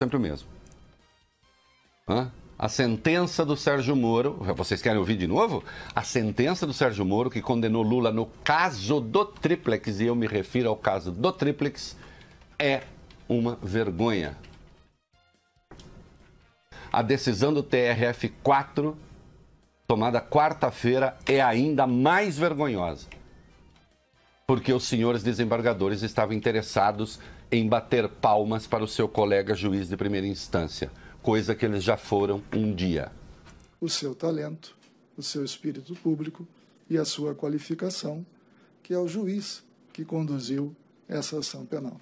Sempre o mesmo. A sentença do Sérgio Moro, vocês querem ouvir de novo? A sentença do Sérgio Moro que condenou Lula no caso do Tríplex, e eu me refiro ao caso do Tríplex, é uma vergonha. A decisão do TRF4, tomada quarta-feira, é ainda mais vergonhosa. Porque os senhores desembargadores estavam interessados em bater palmas para o seu colega juiz de primeira instância, coisa que eles já foram um dia. O seu talento, o seu espírito público e a sua qualificação, que é o juiz que conduziu essa ação penal.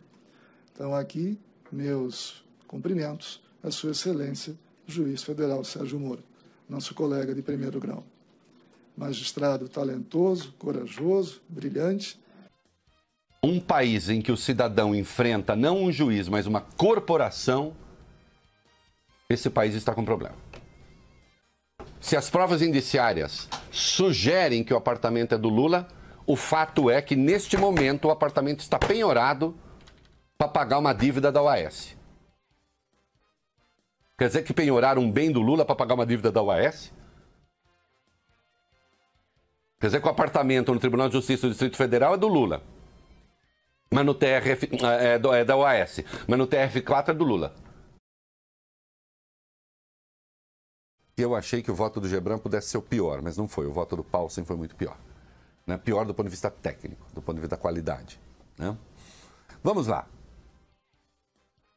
Então, aqui, meus cumprimentos à Sua Excelência, Juiz Federal Sérgio Moro, nosso colega de primeiro grau. Magistrado talentoso, corajoso, brilhante. Um país em que o cidadão enfrenta não um juiz, mas uma corporação, esse país está com problema. Se as provas indiciárias sugerem que o apartamento é do Lula, o fato é que, neste momento, o apartamento está penhorado para pagar uma dívida da OAS. Quer dizer que penhoraram um bem do Lula para pagar uma dívida da OAS? Quer dizer que o apartamento no Tribunal de Justiça do Distrito Federal é do Lula. Mas no TRF é da OAS. Mas no TRF4 é do Lula. Eu achei que o voto do Gebran pudesse ser o pior, mas não foi. O voto do Paulsen foi muito pior. Né? Pior do ponto de vista técnico, do ponto de vista da qualidade. Né? Vamos lá.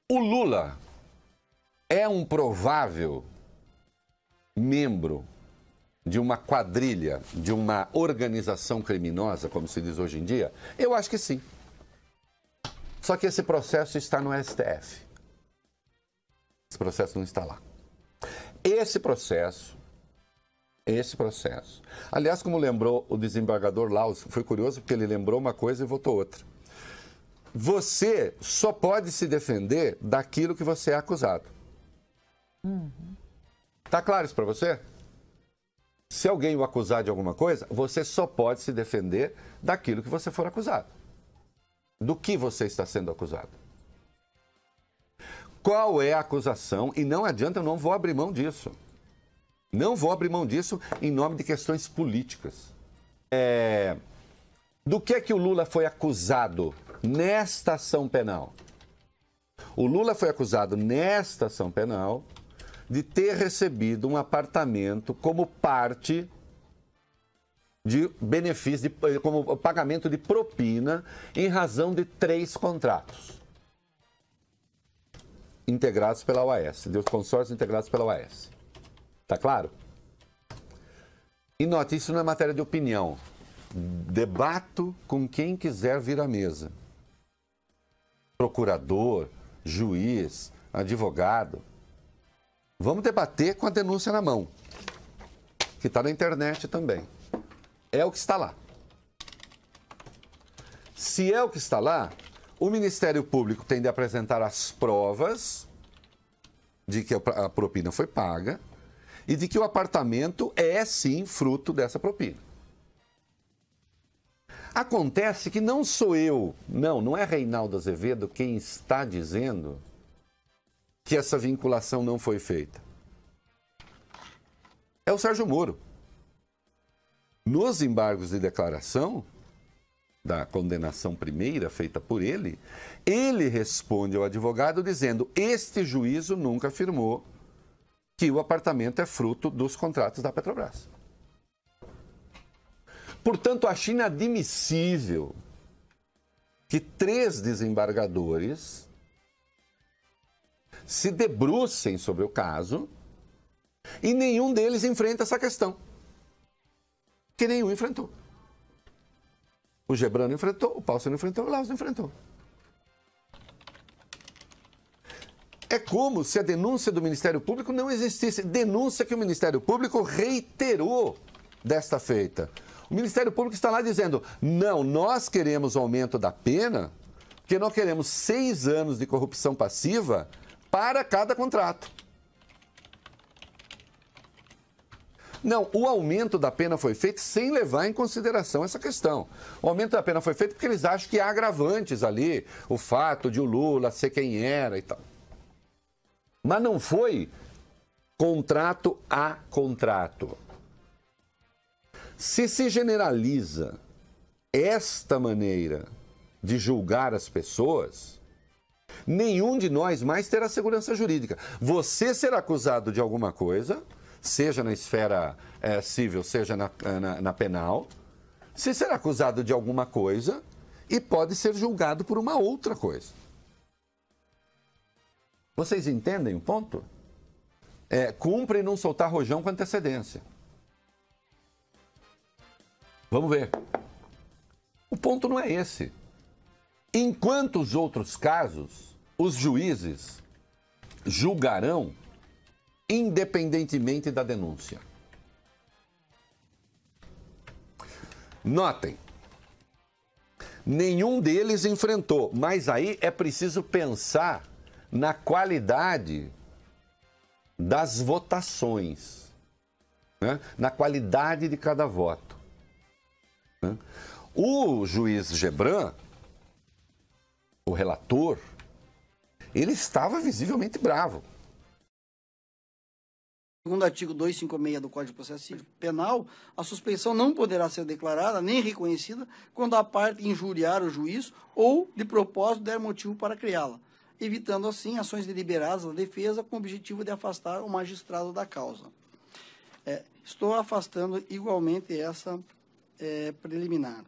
O Lula é um provável membro de uma quadrilha, de uma organização criminosa, como se diz hoje em dia? Eu acho que sim. Só que esse processo está no STF. Esse processo não está lá. Esse processo, aliás, como lembrou o desembargador Laus, foi curioso porque ele lembrou uma coisa e votou outra. Você só pode se defender daquilo que você é acusado. Tá claro isso para você? Se alguém o acusar de alguma coisa, você só pode se defender daquilo que você for acusado. Do que você está sendo acusado? Qual é a acusação? E não adianta, eu não vou abrir mão disso. Não vou abrir mão disso em nome de questões políticas. Do que o Lula foi acusado nesta ação penal? O Lula foi acusado nesta ação penal de ter recebido um apartamento como parte de benefício, como pagamento de propina em razão de 3 contratos integrados pela OAS, de consórcios integrados pela OAS. Tá claro? E note, isso não é matéria de opinião. Debato com quem quiser vir à mesa. Procurador, juiz, advogado. Vamos debater com a denúncia na mão, que está na internet também. É o que está lá. Se é o que está lá, o Ministério Público tem de apresentar as provas de que a propina foi paga e de que o apartamento é, sim, fruto dessa propina. Acontece que não sou eu, não é Reinaldo Azevedo quem está dizendo que essa vinculação não foi feita. É o Sérgio Moro. Nos embargos de declaração da condenação primeira feita por ele, ele responde ao advogado dizendo: este juízo nunca afirmou que o apartamento é fruto dos contratos da Petrobras. Portanto, acho inadmissível que 3 desembargadores se debrucem sobre o caso e nenhum deles enfrenta essa questão. Que nenhum enfrentou. O Gebran não enfrentou, o Paulsen não enfrentou, o Laus não enfrentou. É como se a denúncia do Ministério Público não existisse. Denúncia que o Ministério Público reiterou desta feita. O Ministério Público está lá dizendo: não, nós queremos o aumento da pena, porque nós queremos 6 anos de corrupção passiva para cada contrato. Não, o aumento da pena foi feito sem levar em consideração essa questão. O aumento da pena foi feito porque eles acham que há agravantes ali, o fato de o Lula ser quem era e tal. Mas não foi contrato a contrato. Se generaliza esta maneira de julgar as pessoas, nenhum de nós mais terá segurança jurídica. Você será acusado de alguma coisa, seja na esfera civil, seja na penal, você será acusado de alguma coisa e pode ser julgado por uma outra coisa. Vocês entendem o ponto? Cumpre não soltar rojão com antecedência. Vamos ver. O ponto não é esse. Em quantos outros casos os juízes julgarão independentemente da denúncia? Notem, nenhum deles enfrentou, mas aí é preciso pensar na qualidade das votações, né? Na qualidade de cada voto, né? O juiz Gebran, o relator, ele estava visivelmente bravo. Segundo o artigo 256 do Código de Processo Penal, a suspeição não poderá ser declarada nem reconhecida quando a parte injuriar o juiz ou, de propósito, der motivo para criá-la, evitando, assim, ações deliberadas da defesa com o objetivo de afastar o magistrado da causa. Estou afastando igualmente essa preliminar.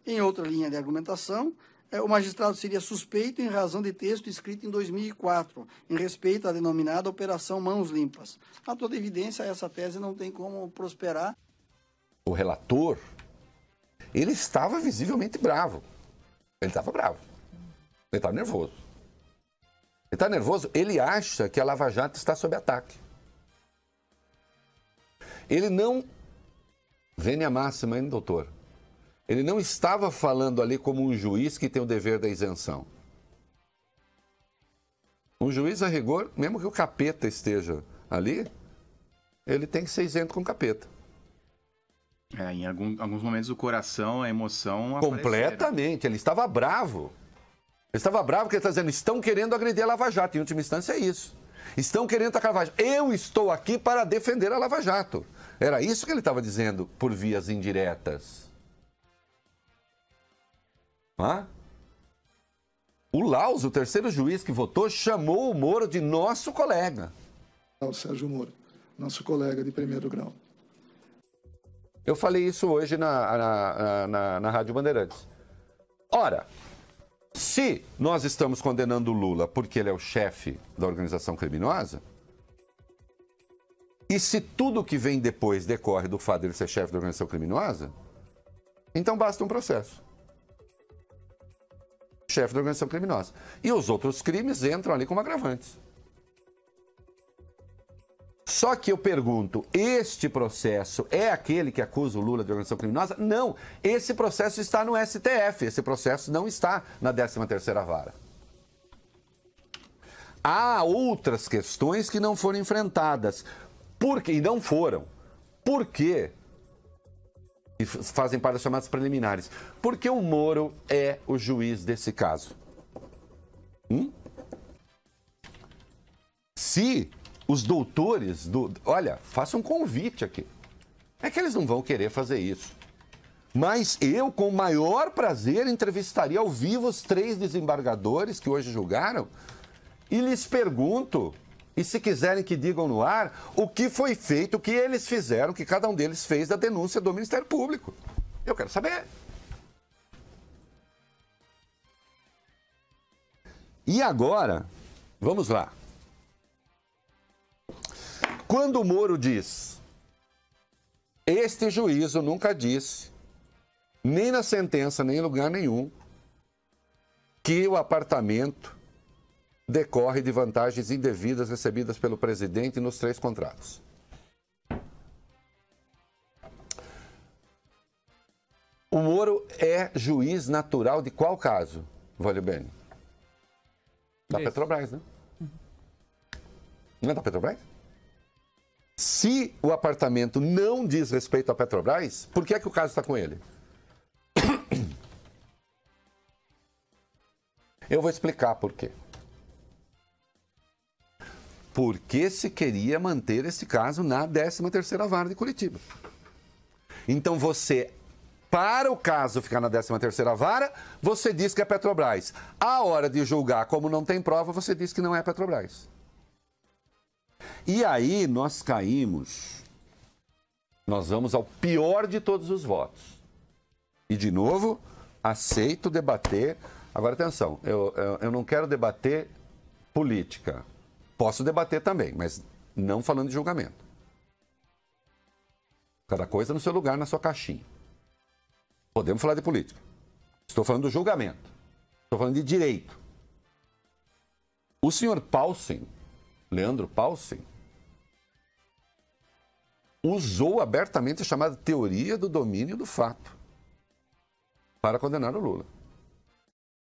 Em outra linha de argumentação, o magistrado seria suspeito em razão de texto escrito em 2004, em respeito à denominada Operação Mãos Limpas. A toda evidência, essa tese não tem como prosperar. O relator, ele estava visivelmente bravo. Ele estava bravo. Ele estava nervoso. Ele está nervoso, ele acha que a Lava Jato está sob ataque. Ele não... Vênia máxima, hein, doutor? Ele não estava falando ali como um juiz que tem o dever da isenção. Um juiz, a rigor, mesmo que o capeta esteja ali, ele tem que ser isento com o capeta. Em alguns momentos o coração, a emoção... Completamente. Ele estava bravo. Ele estava bravo porque ele está dizendo, estão querendo agredir a Lava Jato. Em última instância é isso. Estão querendo atacar a Lava Jato. Eu estou aqui para defender a Lava Jato. Era isso que ele estava dizendo por vias indiretas. O Laus, o terceiro juiz que votou, chamou o Moro de nosso colega. O Sérgio Moro, nosso colega de primeiro grau. Eu falei isso hoje na Rádio Bandeirantes. Ora, se nós estamos condenando o Lula porque ele é o chefe da organização criminosa, e se tudo que vem depois decorre do fato de ele ser chefe da organização criminosa, então basta um processo. Chefe da organização criminosa. E os outros crimes entram ali como agravantes. Só que eu pergunto, este processo é aquele que acusa o Lula de organização criminosa? Não, esse processo está no STF, esse processo não está na 13ª Vara. Há outras questões que não foram enfrentadas. E não foram. Por quê? E fazem parte das chamadas preliminares. Porque o Moro é o juiz desse caso. Se os doutores Olha, faça um convite aqui. É que eles não vão querer fazer isso. Mas eu, com o maior prazer, entrevistaria ao vivo os 3 desembargadores que hoje julgaram e lhes pergunto, e se quiserem que digam no ar, o que foi feito, o que eles fizeram, o que cada um deles fez da denúncia do Ministério Público. Eu quero saber. E agora, vamos lá. Quando o Moro diz, este juízo nunca disse, nem na sentença, nem em lugar nenhum, que o apartamento decorre de vantagens indevidas recebidas pelo presidente nos 3 contratos. O Moro é juiz natural de qual caso, Vale Bene? Da Petrobras, né? Não é da Petrobras? Se o apartamento não diz respeito à Petrobras, por que é que o caso está com ele? Eu vou explicar por quê. porque se queria manter esse caso na 13ª Vara de Curitiba. Então você, para o caso ficar na 13ª Vara, você diz que é Petrobras. À hora de julgar, como não tem prova, você diz que não é Petrobras. E aí nós caímos, nós vamos ao pior de todos os votos. E de novo, aceito debater. Agora atenção, eu não quero debater política. Posso debater também, mas não falando de julgamento. Cada coisa no seu lugar, na sua caixinha. Podemos falar de política. Estou falando do julgamento. Estou falando de direito. O senhor Paulsen, Leandro Paulsen, usou abertamente a chamada teoria do domínio do fato para condenar o Lula.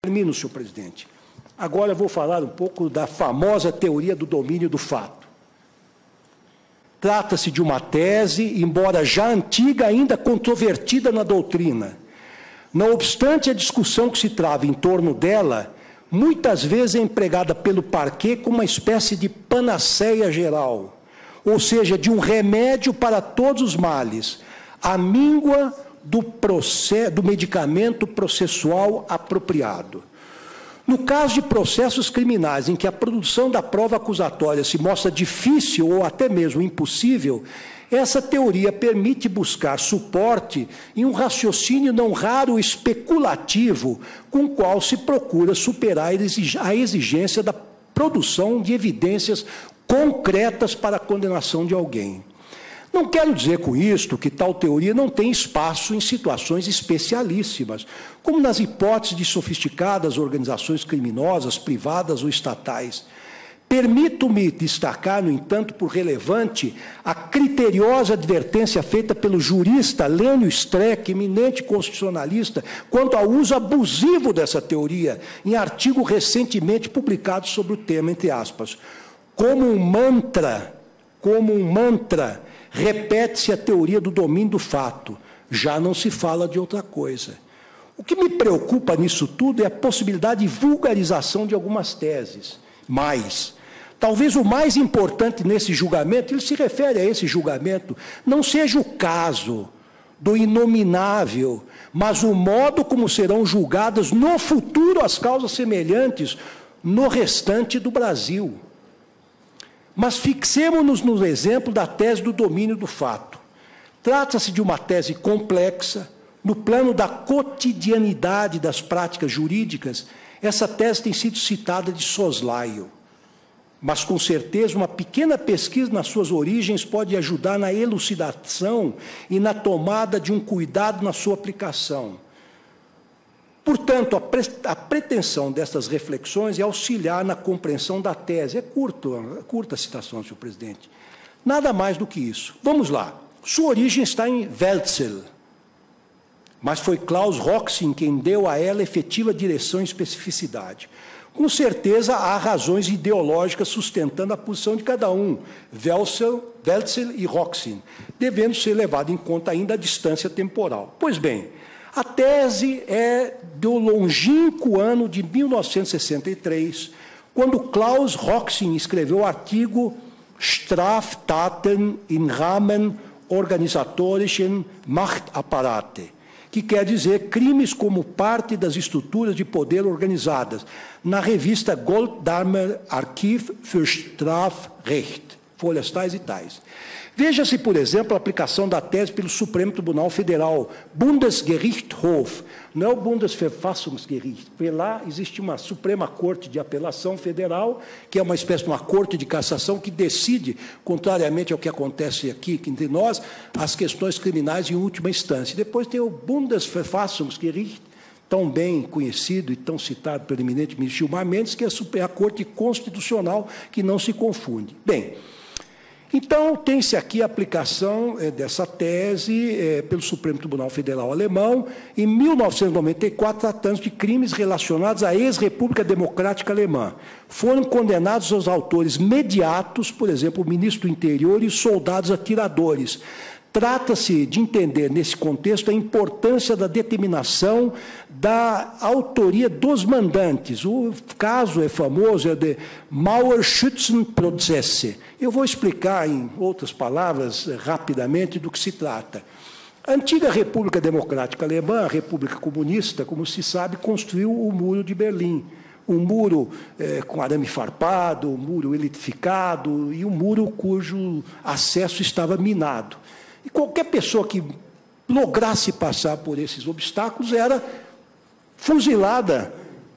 Termino, senhor presidente. Agora eu vou falar um pouco da famosa teoria do domínio do fato. Trata-se de uma tese, embora já antiga, ainda controvertida na doutrina. Não obstante a discussão que se trava em torno dela, muitas vezes é empregada pelo parquet como uma espécie de panaceia geral, ou seja, de um remédio para todos os males, a míngua do medicamento processual apropriado. No caso de processos criminais em que a produção da prova acusatória se mostra difícil ou até mesmo impossível, essa teoria permite buscar suporte em um raciocínio não raro especulativo, com o qual se procura superar a exigência da produção de evidências concretas para a condenação de alguém. Não quero dizer com isto que tal teoria não tem espaço em situações especialíssimas, como nas hipóteses de sofisticadas organizações criminosas, privadas ou estatais. Permito-me destacar, no entanto, por relevante, a criteriosa advertência feita pelo jurista Lênio Streck, eminente constitucionalista, quanto ao uso abusivo dessa teoria, em artigo recentemente publicado sobre o tema, entre aspas. Como um mantra, repete-se a teoria do domínio do fato, já não se fala de outra coisa. O que me preocupa nisso tudo é a possibilidade de vulgarização de algumas teses. Mas, talvez o mais importante nesse julgamento, ele se refere a esse julgamento, não seja o caso do inominável, mas o modo como serão julgadas no futuro as causas semelhantes no restante do Brasil. Mas fixemos-nos no exemplo da tese do domínio do fato. Trata-se de uma tese complexa. No plano da cotidianidade das práticas jurídicas, essa tese tem sido citada de soslaio. Mas, com certeza, uma pequena pesquisa nas suas origens pode ajudar na elucidação e na tomada de um cuidado na sua aplicação. Portanto, a pretensão destas reflexões é auxiliar na compreensão da tese. É curta a citação, senhor presidente. Nada mais do que isso. Vamos lá. Sua origem está em Welzel, mas foi Klaus Roxin quem deu a ela efetiva direção e especificidade. Com certeza, há razões ideológicas sustentando a posição de cada um, Welzel e Roxin, devendo ser levado em conta ainda a distância temporal. Pois bem, a tese é do longínquo ano de 1963, quando Klaus Roxin escreveu o artigo Straftaten im Rahmen organisatorischen Machtapparate, que quer dizer crimes como parte das estruturas de poder organizadas, na revista Golddamer Archiv für Strafrecht, folhas tais e tais. Veja-se, por exemplo, a aplicação da tese pelo Supremo Tribunal Federal, Bundesgerichtshof, não é o Bundesverfassungsgericht, porque lá existe uma Suprema Corte de Apelação Federal, que é uma espécie de uma corte de cassação que decide, contrariamente ao que acontece aqui entre nós, as questões criminais em última instância. Depois tem o Bundesverfassungsgericht, tão bem conhecido e tão citado pelo eminente ministro Gilmar Mendes, que é a Corte Constitucional, que não se confunde. Bem, então, tem-se aqui a aplicação dessa tese pelo Supremo Tribunal Federal Alemão, em 1994, tratando de crimes relacionados à ex-República Democrática Alemã. Foram condenados os autores mediatos, por exemplo, o ministro do Interior e os soldados atiradores. Trata-se de entender, nesse contexto, a importância da determinação da autoria dos mandantes. O caso é famoso, é de Mauerschützenprozesse. Eu vou explicar, em outras palavras, rapidamente, do que se trata. A antiga República Democrática Alemã, a República Comunista, como se sabe, construiu o Muro de Berlim. Um muro com arame farpado, um muro eletrificado e um muro cujo acesso estava minado. E qualquer pessoa que lograsse passar por esses obstáculos era fuzilada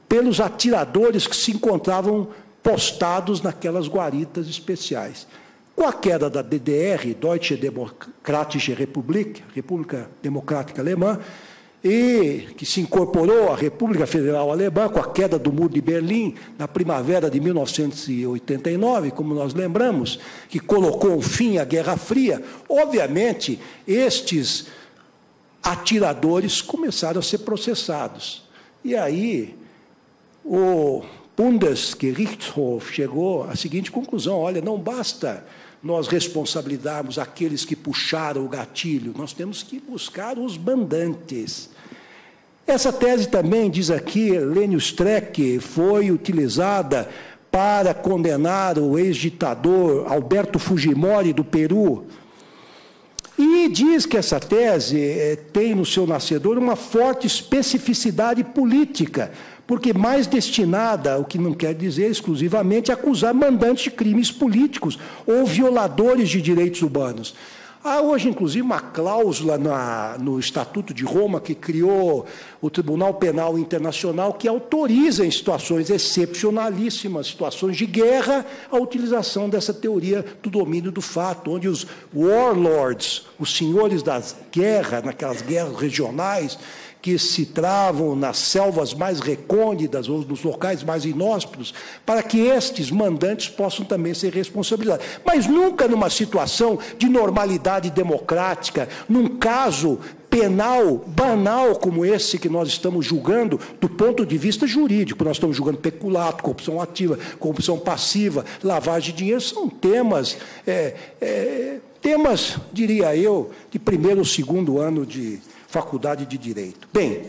pelos atiradores que se encontravam postados naquelas guaritas especiais. Com a queda da DDR, Deutsche Demokratische Republik, República Democrática Alemã, e que se incorporou à República Federal Alemã com a queda do Muro de Berlim na primavera de 1989, como nós lembramos, que colocou um fim à Guerra Fria, obviamente, estes atiradores começaram a ser processados. E aí, o Bundesgerichtshof chegou à seguinte conclusão: olha, não basta nós responsabilizarmos aqueles que puxaram o gatilho, nós temos que buscar os mandantes. Essa tese também, diz aqui, Lênio Streck, foi utilizada para condenar o ex-ditador Alberto Fujimori, do Peru. E diz que essa tese tem no seu nascedor uma forte especificidade política, porque mais destinada, o que não quer dizer exclusivamente, a acusar mandantes de crimes políticos ou violadores de direitos humanos. Há hoje, inclusive, uma cláusula no Estatuto de Roma que criou o Tribunal Penal Internacional que autoriza, em situações excepcionalíssimas, situações de guerra, a utilização dessa teoria do domínio do fato, onde os warlords, os senhores das guerras, naquelas guerras regionais, que se travam nas selvas mais recônditas ou nos locais mais inóspitos, para que estes mandantes possam também ser responsabilizados. Mas nunca numa situação de normalidade democrática, num caso penal banal como esse que nós estamos julgando do ponto de vista jurídico. Nós estamos julgando peculato, corrupção ativa, corrupção passiva, lavagem de dinheiro, são temas, diria eu, de primeiro ou segundo ano de faculdade de Direito. Bem,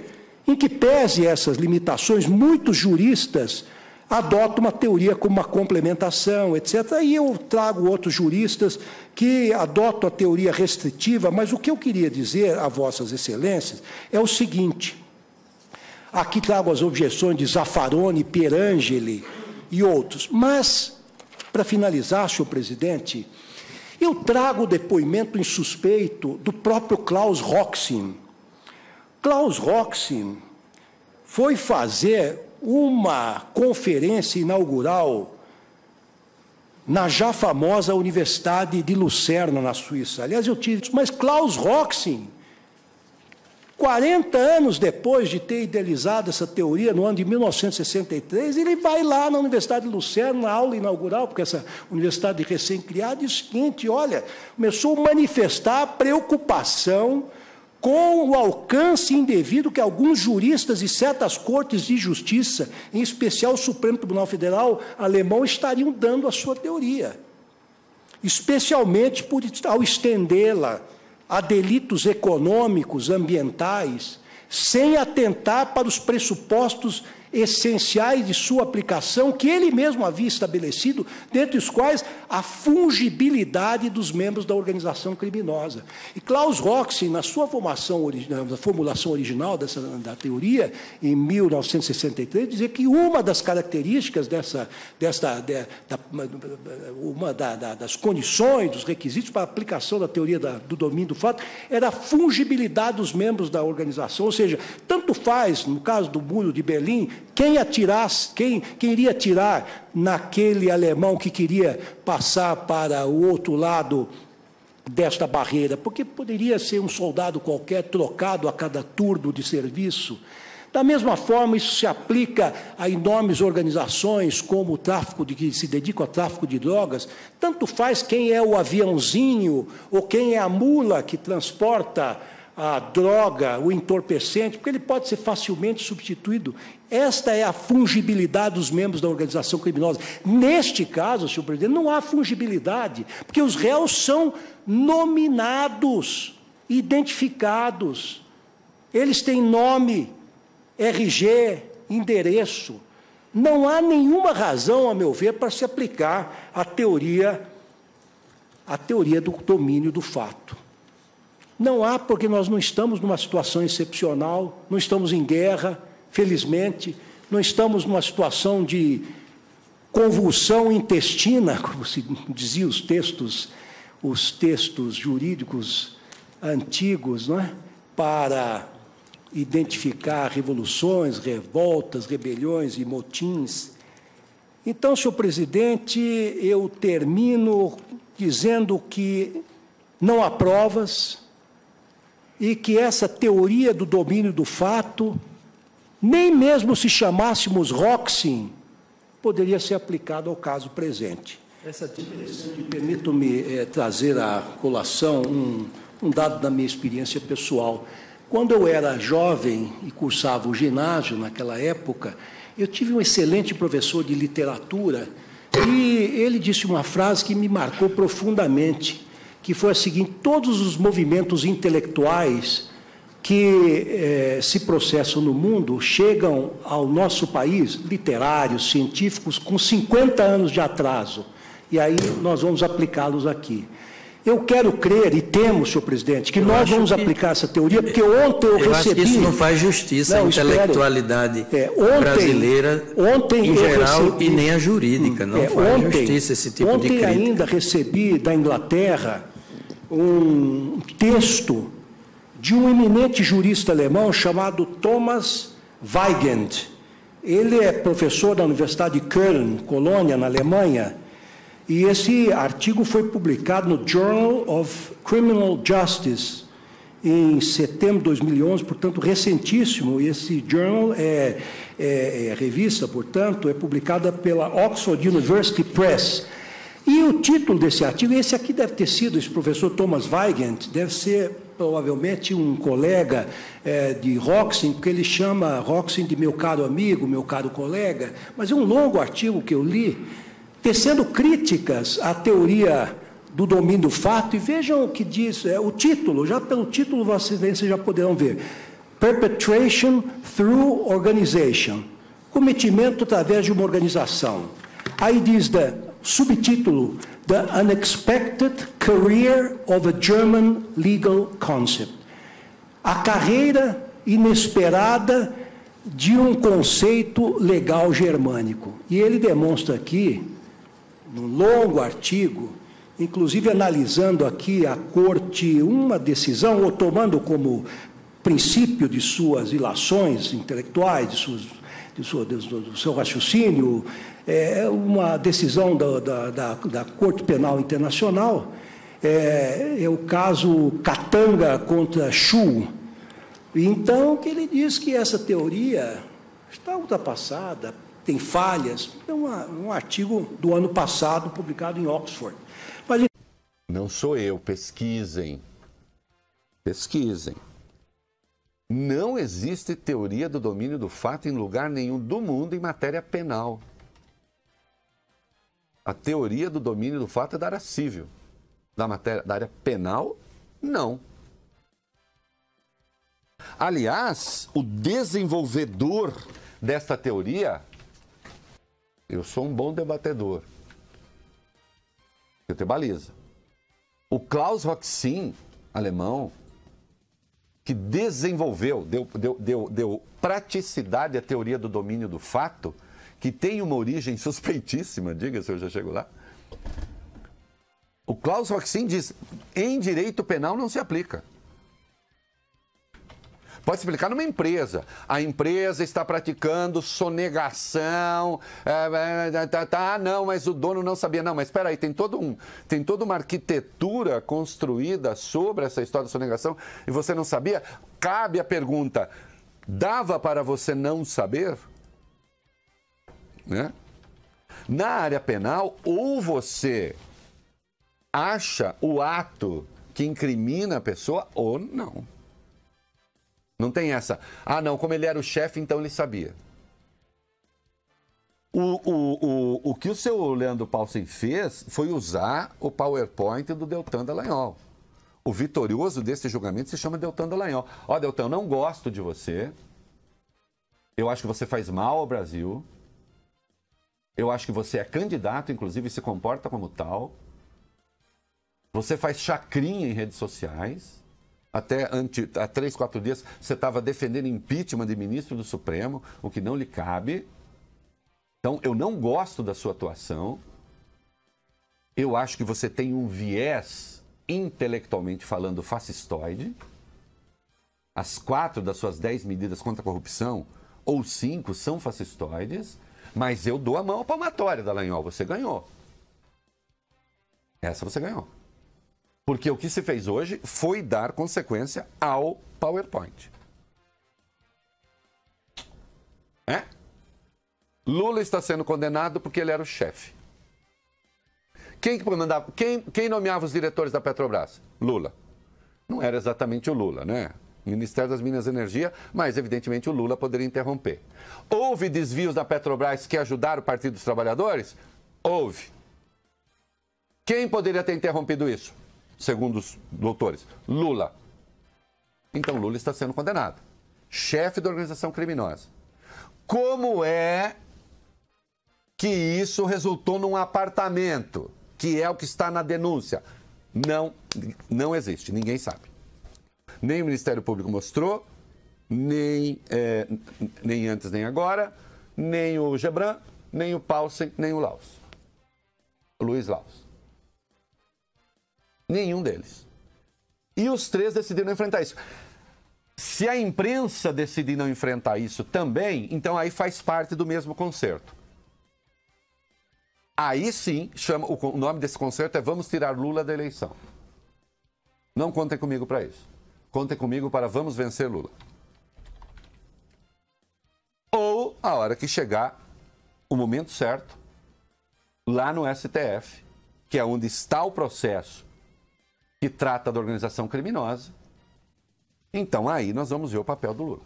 em que pese essas limitações, muitos juristas adotam uma teoria como uma complementação, etc. E eu trago outros juristas que adotam a teoria restritiva, mas o que eu queria dizer a vossas excelências é o seguinte: aqui trago as objeções de Zaffaroni, Pierangeli e outros, mas, para finalizar, senhor presidente, eu trago o depoimento insuspeito do próprio Klaus Roxin. Klaus Roxin foi fazer uma conferência inaugural na já famosa Universidade de Lucerna, na Suíça. Aliás, eu tive... Mas Klaus Roxin, 40 anos depois de ter idealizado essa teoria, no ano de 1963, ele vai lá na Universidade de Lucerna, na aula inaugural, porque essa universidade recém-criada, e o seguinte, olha, começou a manifestar a preocupação com o alcance indevido que alguns juristas e certas cortes de justiça, em especial o Supremo Tribunal Federal alemão, estariam dando à sua teoria, especialmente ao estendê-la a delitos econômicos, ambientais, sem atentar para os pressupostos essenciais de sua aplicação, que ele mesmo havia estabelecido, dentre os quais a fungibilidade dos membros da organização criminosa. E Klaus Roxin, na sua formulação original da teoria, em 1963, dizia que uma das características uma das condições, dos requisitos para a aplicação da teoria do domínio do fato, era a fungibilidade dos membros da organização, ou seja, tanto faz, no caso do Muro de Berlim, quem iria atirar naquele alemão que queria passar para o outro lado desta barreira, porque poderia ser um soldado qualquer trocado a cada turno de serviço. Da mesma forma, isso se aplica a enormes organizações como o tráfico que se dedicam ao tráfico de drogas. Tanto faz quem é o aviãozinho ou quem é a mula que transporta a droga, o entorpecente, porque ele pode ser facilmente substituído. Esta é a fungibilidade dos membros da organização criminosa. Neste caso, senhor presidente, não há fungibilidade, porque os réus são nominados, identificados. Eles têm nome, RG, endereço. Não há nenhuma razão, a meu ver, para se aplicar a teoria do domínio do fato. Não há, porque nós não estamos numa situação excepcional, não estamos em guerra, felizmente, não estamos numa situação de convulsão intestina, como se diziam os textos jurídicos antigos, não é? Para identificar revoluções, revoltas, rebeliões e motins. Então, senhor presidente, eu termino dizendo que não há provas e que essa teoria do domínio do fato, nem mesmo se chamássemos Roxin, poderia ser aplicada ao caso presente. Essa interessante, permito-me trazer à colação um dado da minha experiência pessoal. Quando eu era jovem e cursava o ginásio, naquela época, eu tive um excelente professor de literatura e ele disse uma frase que me marcou profundamente, que foi a seguinte: todos os movimentos intelectuais que se processam no mundo chegam ao nosso país, literários, científicos, com 50 anos de atraso. E aí nós vamos aplicá-los aqui. Eu quero crer, e temos, senhor presidente, que nós vamos aplicar essa teoria, porque ontem eu recebi... acho que isso não faz justiça à intelectualidade brasileira em geral e nem a jurídica. Não faz justiça esse tipo de crítica. Ontem ainda recebi da Inglaterra um texto de um eminente jurista alemão chamado Thomas Weigand. Ele é professor da Universidade de Köln, Colônia, na Alemanha, e esse artigo foi publicado no Journal of Criminal Justice em setembro de 2011, portanto, recentíssimo. E esse journal revista, portanto, é publicada pela Oxford University Press. E o título desse artigo, esse aqui deve ter sido, esse professor Thomas Weigand, deve ser provavelmente um colega de Roxin, porque ele chama Roxin de meu caro amigo, meu caro colega, mas é um longo artigo que eu li, tecendo críticas à teoria do domínio do fato, e vejam o que diz, o título, já pelo título vocês já poderão ver: Perpetration through Organization, cometimento através de uma organização. Aí diz, subtítulo, The Unexpected Career of a German Legal Concept, a carreira inesperada de um conceito legal germânico. E ele demonstra aqui, num longo artigo, inclusive analisando aqui a Corte, uma decisão, ou tomando como princípio de suas ilações intelectuais, do seu raciocínio, uma decisão da Corte Penal Internacional, é o caso Katanga contra Chu. Então, que ele diz que essa teoria está ultrapassada, tem falhas. É um artigo do ano passado, publicado em Oxford. Mas... Não sou eu, pesquisem. Pesquisem. Não existe teoria do domínio do fato em lugar nenhum do mundo em matéria penal. A teoria do domínio do fato é da área civil. Da área penal, não. Aliás, o desenvolvedor desta teoria... Eu sou um bom debatedor. Eu te balizo. O Klaus Roxin, alemão, que desenvolveu, deu praticidade à teoria do domínio do fato, que tem uma origem suspeitíssima, diga-se, eu já chego lá. O Klaus Roxin diz, em direito penal não se aplica. Pode se aplicar numa empresa. A empresa está praticando sonegação. Não, mas o dono não sabia. Não, mas espera aí, tem toda uma arquitetura construída sobre essa história de sonegação e você não sabia? Cabe a pergunta, dava para você não saber? Né? Na área penal, ou você acha o ato que incrimina a pessoa ou não. Não tem essa. Ah, não, como ele era o chefe, então ele sabia. O que o seu Leandro Paulsen fez foi usar o PowerPoint do Deltan Dallagnol. O vitorioso desse julgamento se chama Deltan Dallagnol. Ó, Deltan, eu não gosto de você. Eu acho que você faz mal ao Brasil. Eu acho que você é candidato, inclusive, e se comporta como tal. Você faz chacrinha em redes sociais. Até há 3, 4 dias você estava defendendo impeachment de ministro do Supremo, o que não lhe cabe. Então, eu não gosto da sua atuação. Eu acho que você tem um viés, intelectualmente falando, fascistoide. As 4 das suas 10 medidas contra a corrupção, ou 5, são fascistoides. Mas eu dou a mão à palmatória, Dallagnol. Você ganhou. Essa você ganhou. Porque o que se fez hoje foi dar consequência ao PowerPoint. É? Lula está sendo condenado porque ele era o chefe. Quem nomeava os diretores da Petrobras? Lula. Não era exatamente o Lula, né? Ministério das Minas e Energia, mas evidentemente o Lula poderia interromper. Houve desvios da Petrobras que ajudaram o Partido dos Trabalhadores? Houve. Quem poderia ter interrompido isso? Segundo os doutores, Lula. Então Lula está sendo condenado. Chefe da organização criminosa. Como é que isso resultou num apartamento, que é o que está na denúncia? Não existe, ninguém sabe. Nem o Ministério Público mostrou, nem antes nem agora, nem o Gebran, nem o Paulsen, nem o Laus. O Luiz Laus. Nenhum deles. E os 3 decidiram enfrentar isso. Se a imprensa decidir não enfrentar isso também, então aí faz parte do mesmo concerto. Aí sim, o nome desse concerto é Vamos Tirar Lula da Eleição. Não contem comigo para isso. Contem comigo para Vamos Vencer Lula. Ou, a hora que chegar o momento certo, lá no STF, que é onde está o processo que trata da organização criminosa, então aí nós vamos ver o papel do Lula.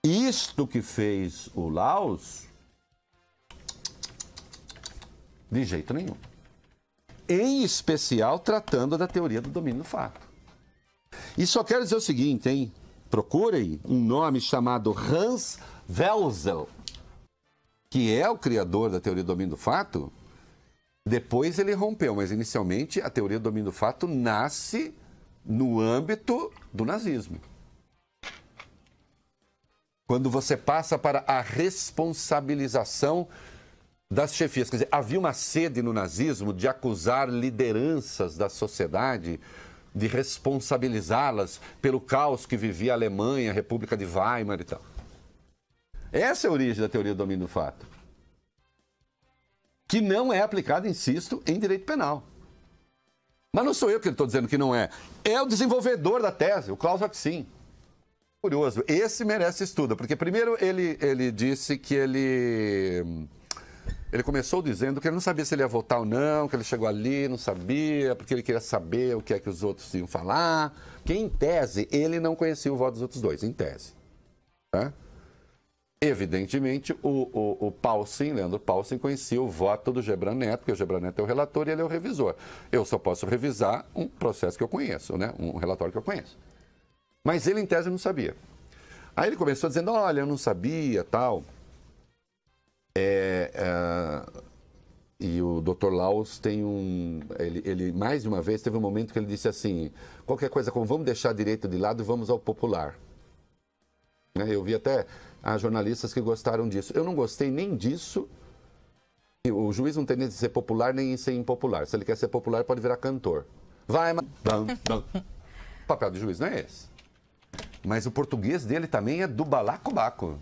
Isto que fez o Laus, de jeito nenhum. Em especial tratando da teoria do domínio do fato. E só quero dizer o seguinte, hein? Procurem um nome chamado Hans Welzel, que é o criador da teoria do domínio do fato. Depois ele rompeu, mas inicialmente a teoria do domínio do fato nasce no âmbito do nazismo. Quando você passa para a responsabilização das chefias. Quer dizer, havia uma sede no nazismo de acusar lideranças da sociedade, de responsabilizá-las pelo caos que vivia a Alemanha, a República de Weimar e tal. Essa é a origem da teoria do domínio do fato. Que não é aplicada, insisto, em direito penal. Mas não sou eu que estou dizendo que não é. É o desenvolvedor da tese, o Klaus Axin. Curioso, esse merece estudo, porque primeiro ele disse que ele começou dizendo que ele não sabia se ele ia votar ou não, que ele chegou ali, não sabia, porque ele queria saber o que é que os outros iam falar, que em tese ele não conhecia o voto dos outros dois, em tese. Tá? Evidentemente, o Paulsen, Leandro Paulsen, conhecia o voto do Gebran Neto, porque o Gebran Neto é o relator e ele é o revisor. Eu só posso revisar um processo que eu conheço, né? Um relatório que eu conheço. Mas ele, em tese, não sabia. Aí ele começou dizendo, olha, eu não sabia, tal. E o Dr. Laus tem ele, mais de uma vez, teve um momento que ele disse assim, qualquer coisa como, vamos deixar direito de lado e vamos ao popular. Eu vi até jornalistas que gostaram disso. Eu não gostei nem disso. O juiz não tem nem de ser popular nem de ser impopular. Se ele quer ser popular, pode virar cantor. Vai, mas... O papel do juiz não é esse. Mas o português dele também é do balacobaco.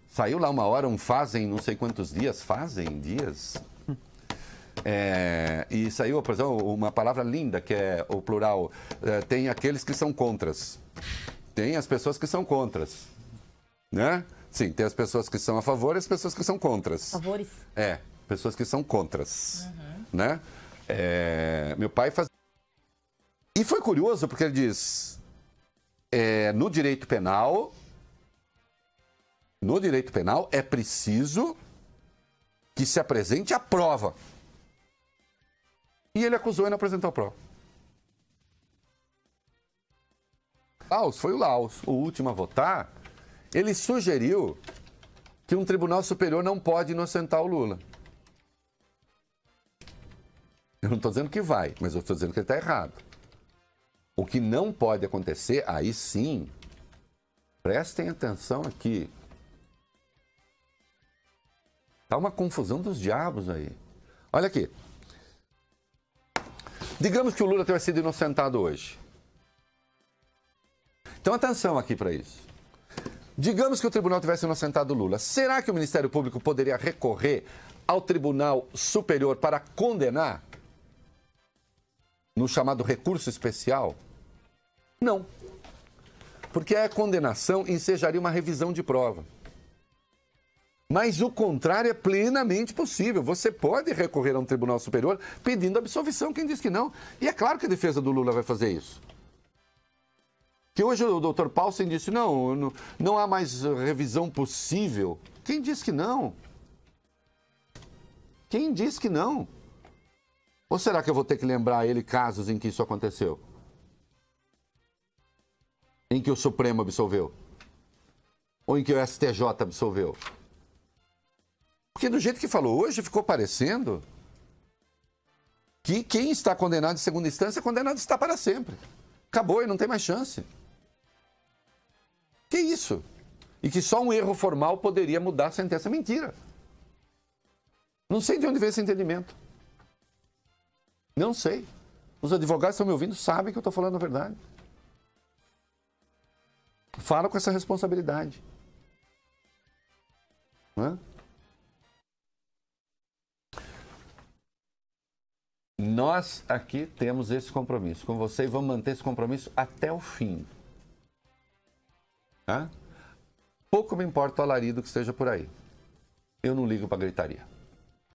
Saiu lá uma hora, fazem não sei quantos dias. Fazem dias? E saiu, por exemplo, uma palavra linda, que é o plural. Tem aqueles que são contras. Tem as pessoas que são contras. Né? Sim, tem as pessoas que são a favor e as pessoas que são contras. Favores? Pessoas que são contras. Né? Meu pai fazia E foi curioso porque ele diz, no direito penal é preciso que se apresente a prova. E ele acusou e não apresentou a prova. Laus, foi o Laus, o último a votar. Ele sugeriu que um tribunal superior não pode inocentar o Lula. Eu não estou dizendo que vai, mas eu estou dizendo que ele está errado. O que não pode acontecer, aí sim, prestem atenção aqui. Está uma confusão dos diabos aí. Olha aqui. Digamos que o Lula tenha sido inocentado hoje. Então atenção aqui para isso. Digamos que o tribunal tivesse inocentado o Lula. Será que o Ministério Público poderia recorrer ao Tribunal Superior para condenar? No chamado recurso especial? Não. Porque a condenação ensejaria uma revisão de prova. Mas o contrário é plenamente possível. Você pode recorrer a um tribunal superior pedindo absolvição. Quem diz que não? E é claro que a defesa do Lula vai fazer isso. Que hoje o doutor Paulsen disse, não há mais revisão possível. Quem diz que não? Quem diz que não? Ou será que eu vou ter que lembrar a ele casos em que isso aconteceu? Em que o Supremo absolveu? Ou em que o STJ absolveu? Porque do jeito que falou hoje, ficou parecendo que quem está condenado em segunda instância, condenado está para sempre. Acabou e não tem mais chance. Que isso? E que só um erro formal poderia mudar a sentença. Mentira. Não sei de onde veio esse entendimento. Não sei. Os advogados que estão me ouvindo sabem que eu estou falando a verdade. Fala com essa responsabilidade. Não é? Nós aqui temos esse compromisso com você e vamos manter esse compromisso até o fim. Tá? Pouco me importa o alarido que esteja por aí. Eu não ligo para gritaria.